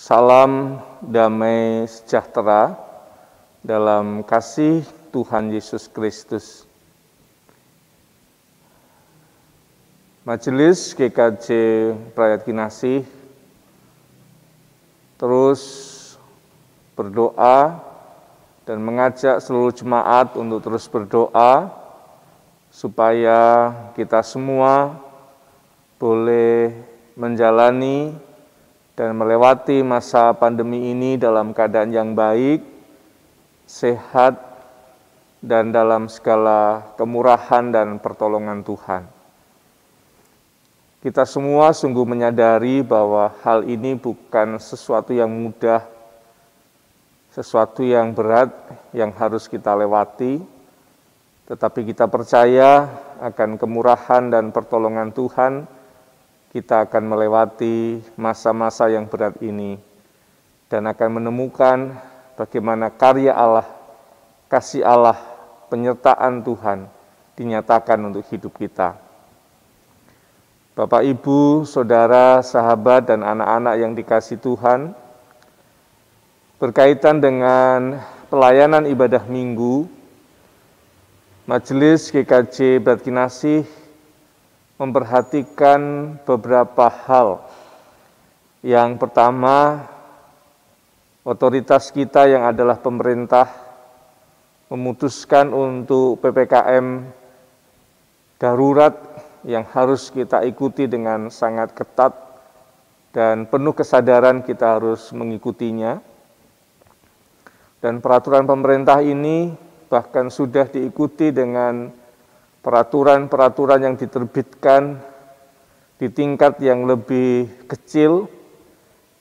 Salam damai sejahtera dalam kasih Tuhan Yesus Kristus. Majelis GKJ Prayat Kinasih terus berdoa dan mengajak seluruh jemaat untuk terus berdoa supaya kita semua boleh menjalani dan melewati masa pandemi ini dalam keadaan yang baik, sehat, dan dalam segala kemurahan dan pertolongan Tuhan. Kita semua sungguh menyadari bahwa hal ini bukan sesuatu yang mudah, sesuatu yang berat yang harus kita lewati, tetapi kita percaya akan kemurahan dan pertolongan Tuhan. Kita akan melewati masa-masa yang berat ini dan akan menemukan bagaimana karya Allah, kasih Allah, penyertaan Tuhan dinyatakan untuk hidup kita. Bapak, Ibu, Saudara, sahabat, dan anak-anak yang dikasihi Tuhan, berkaitan dengan pelayanan ibadah minggu, Majelis GKJ Prayat Kinasih memperhatikan beberapa hal. Yang pertama, otoritas kita yang adalah pemerintah memutuskan untuk PPKM darurat yang harus kita ikuti dengan sangat ketat dan penuh kesadaran kita harus mengikutinya. Dan peraturan pemerintah ini bahkan sudah diikuti dengan peraturan-peraturan yang diterbitkan di tingkat yang lebih kecil,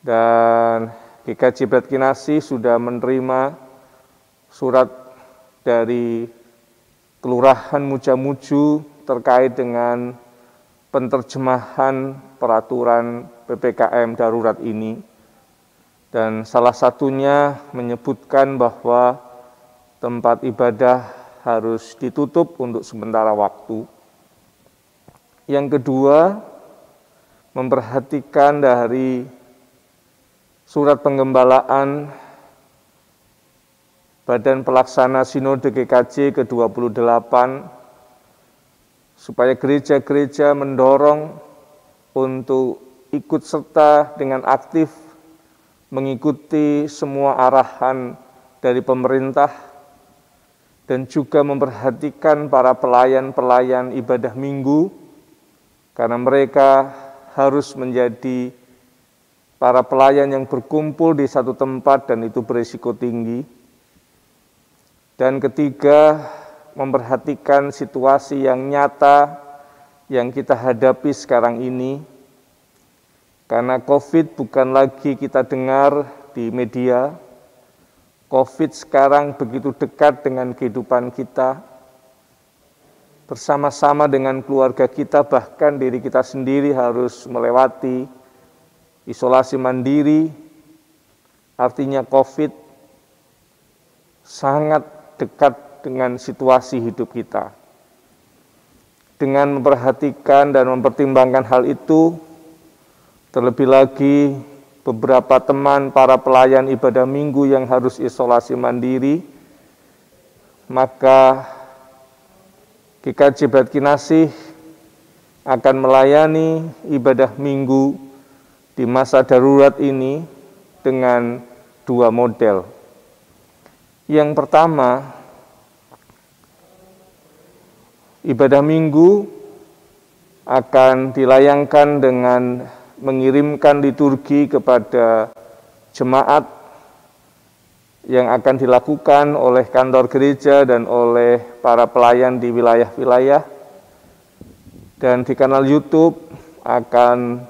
dan GKJ Prayat Kinasih sudah menerima surat dari Kelurahan Mujamuju terkait dengan penerjemahan peraturan PPKM darurat ini. Dan salah satunya menyebutkan bahwa tempat ibadah harus ditutup untuk sementara waktu. Yang kedua, memperhatikan dari surat penggembalaan Badan Pelaksana Sinode GKJ ke-28 supaya gereja-gereja mendorong untuk ikut serta dengan aktif mengikuti semua arahan dari pemerintah dan juga memperhatikan para pelayan-pelayan ibadah minggu, karena mereka harus menjadi para pelayan yang berkumpul di satu tempat dan itu berisiko tinggi. Dan ketiga, memperhatikan situasi yang nyata yang kita hadapi sekarang ini, karena COVID bukan lagi kita dengar di media. COVID sekarang begitu dekat dengan kehidupan kita, bersama-sama dengan keluarga kita, bahkan diri kita sendiri harus melewati isolasi mandiri. Artinya COVID sangat dekat dengan situasi hidup kita. Dengan memperhatikan dan mempertimbangkan hal itu, terlebih lagi beberapa teman para pelayan ibadah minggu yang harus isolasi mandiri, maka GKJ Prayat Kinasih akan melayani ibadah minggu di masa darurat ini dengan dua model. Yang pertama, ibadah minggu akan dilayangkan dengan mengirimkan liturgi kepada jemaat yang akan dilakukan oleh kantor gereja dan oleh para pelayan di wilayah-wilayah. Dan di kanal YouTube akan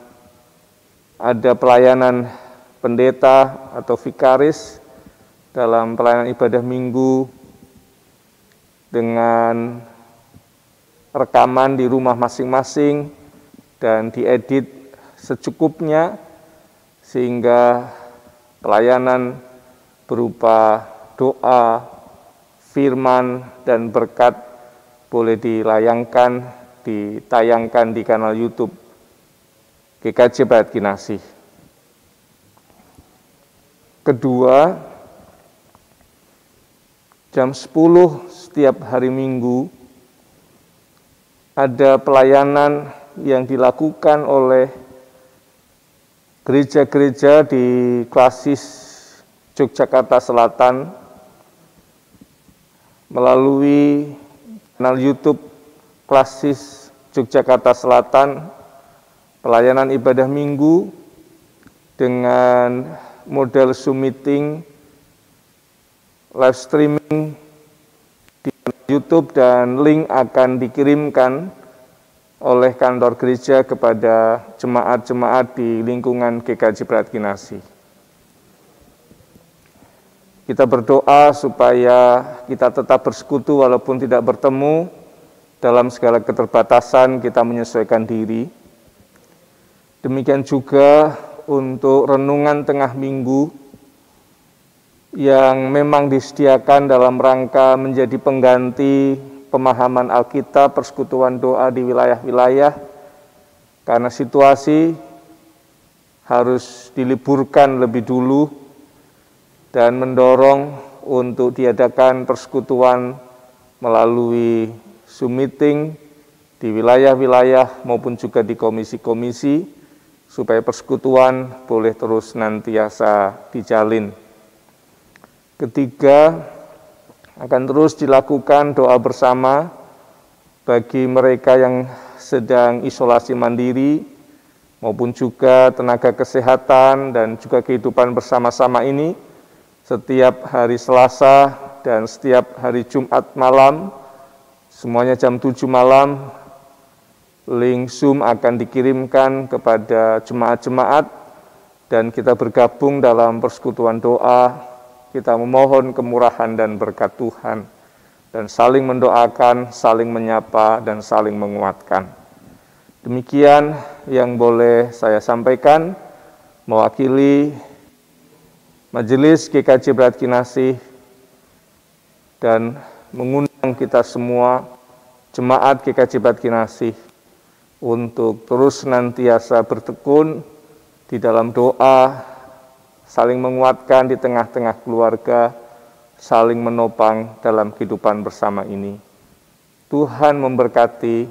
ada pelayanan pendeta atau vikaris dalam pelayanan ibadah minggu dengan rekaman di rumah masing-masing dan diedit secukupnya, sehingga pelayanan berupa doa, firman, dan berkat boleh dilayangkan, ditayangkan di kanal YouTube GKJ Prayat Kinasih. kedua, jam 10 setiap hari Minggu ada pelayanan yang dilakukan oleh gereja-gereja di Klasis Yogyakarta Selatan melalui kanal YouTube Klasis Yogyakarta Selatan, pelayanan ibadah minggu dengan model Zoom meeting, live streaming di YouTube, dan link akan dikirimkan oleh kantor gereja kepada jemaat-jemaat di lingkungan GKJ Bratkinasi. Kita berdoa supaya kita tetap bersekutu walaupun tidak bertemu, dalam segala keterbatasan kita menyesuaikan diri. Demikian juga untuk renungan tengah minggu yang memang disediakan dalam rangka menjadi pengganti pemahaman Alkitab, persekutuan doa di wilayah-wilayah, karena situasi harus diliburkan lebih dulu dan mendorong untuk diadakan persekutuan melalui Zoom meeting di wilayah-wilayah maupun juga di komisi-komisi, supaya persekutuan boleh terus nantiasa dijalin. Ketiga, akan terus dilakukan doa bersama bagi mereka yang sedang isolasi mandiri, maupun juga tenaga kesehatan dan juga kehidupan bersama-sama ini. Setiap hari Selasa dan setiap hari Jumat malam, semuanya jam 7 malam, link Zoom akan dikirimkan kepada jemaat-jemaat dan kita bergabung dalam persekutuan doa. Kita memohon kemurahan dan berkat Tuhan, dan saling mendoakan, saling menyapa, dan saling menguatkan. Demikian yang boleh saya sampaikan, mewakili Majelis GKJ Bratkinasi, dan mengundang kita semua, jemaat GKJ Bratkinasi, untuk terus senantiasa bertekun di dalam doa, saling menguatkan di tengah-tengah keluarga, saling menopang dalam kehidupan bersama ini. Tuhan memberkati,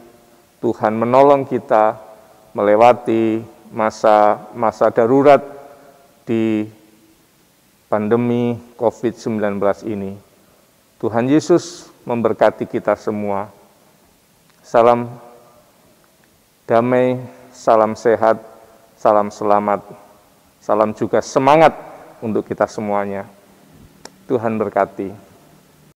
Tuhan menolong kita melewati masa darurat di pandemi COVID-19 ini. Tuhan Yesus memberkati kita semua. Salam damai, salam sehat, salam selamat. Salam juga semangat untuk kita semuanya. Tuhan berkati.